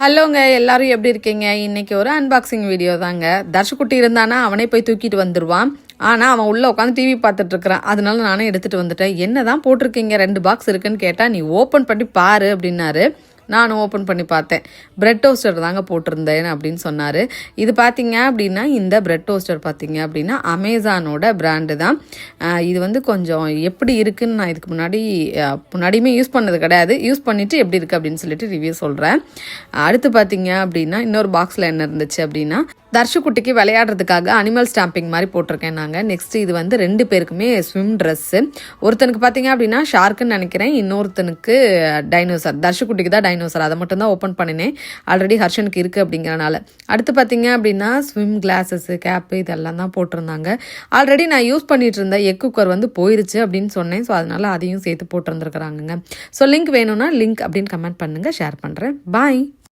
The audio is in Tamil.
ஹலோங்க, எல்லாரும் எப்படி இருக்கீங்க? இன்னைக்கு ஒரு அன்பாக்சிங் வீடியோ தாங்க. தர்ஷகுட்டி இருந்தானா அவனே போய் தூக்கிட்டு வந்துடுவான். ஆனால் அவன் உள்ளே உட்காந்து டிவி பார்த்துட்டு இருக்கிறான். அதனால நானே எடுத்துகிட்டு வந்துட்டேன். என்ன தான் போட்டிருக்கீங்க, 2 பாக்ஸ் இருக்குன்னு கேட்டால், நீ ஓப்பன் பண்ணி பாரு அப்படின்னாரு. நானும் ஓப்பன் பண்ணி பார்த்தேன். பிரெட் டோஸ்டர் தாங்க போட்டிருந்தேன் அப்படின்னு சொன்னார். இது பார்த்தீங்க அப்படின்னா, இந்த பிரெட் டோஸ்டர் பார்த்தீங்க அப்படின்னா அமேசானோட பிராண்டு தான். இது வந்து கொஞ்சம் எப்படி இருக்குதுன்னு நான் இதுக்கு முன்னாடியுமே யூஸ் பண்ணது கிடையாது. யூஸ் பண்ணிவிட்டு எப்படி இருக்குது அப்படின்னு சொல்லிட்டு ரிவ்யூ சொல்கிறேன். அடுத்து பார்த்தீங்க அப்படின்னா இன்னொரு பாக்ஸில் என்ன இருந்துச்சு அப்படின்னா, தர்ஷகுட்டிக்கு விளையாடுறதுக்காக அனிமல் ஸ்டாம்பிங் மாதிரி போட்டிருக்கேன் நாங்கள். நெக்ஸ்ட் இது வந்து 2 பேருக்குமே ஸ்விம் ட்ரெஸ்ஸு. ஒருத்தனுக்கு பார்த்தீங்க அப்படின்னா ஷார்க்குன்னு நினைக்கிறேன், இன்னொருத்தனுக்கு டைனோசர். தர்ஷகுட்டிக்கு தான் டைனோசர், அதை மட்டும் தான் ஓப்பன் பண்ணினேன். ஆல்ரெடி ஹர்ஷனுக்கு இருக்குது அப்படிங்கிறனால. அடுத்து பார்த்தீங்க அப்படின்னா ஸ்விம் கிளாஸஸ்ஸு, கேப்பு இதெல்லாம் தான் போட்டிருந்தாங்க. ஆல்ரெடி நான் யூஸ் பண்ணிட்டு இருந்த எக் குக்கர் வந்து போயிருச்சு அப்படின்னு சொன்னேன். ஸோ அதனால் அதையும் சேர்த்து போட்டிருந்துருக்குறாங்கங்க. ஸோ லிங்க் வேணும்னா லிங்க் அப்படின்னு கமெண்ட் பண்ணுங்கள், ஷேர் பண்ணுறேன். பாய்.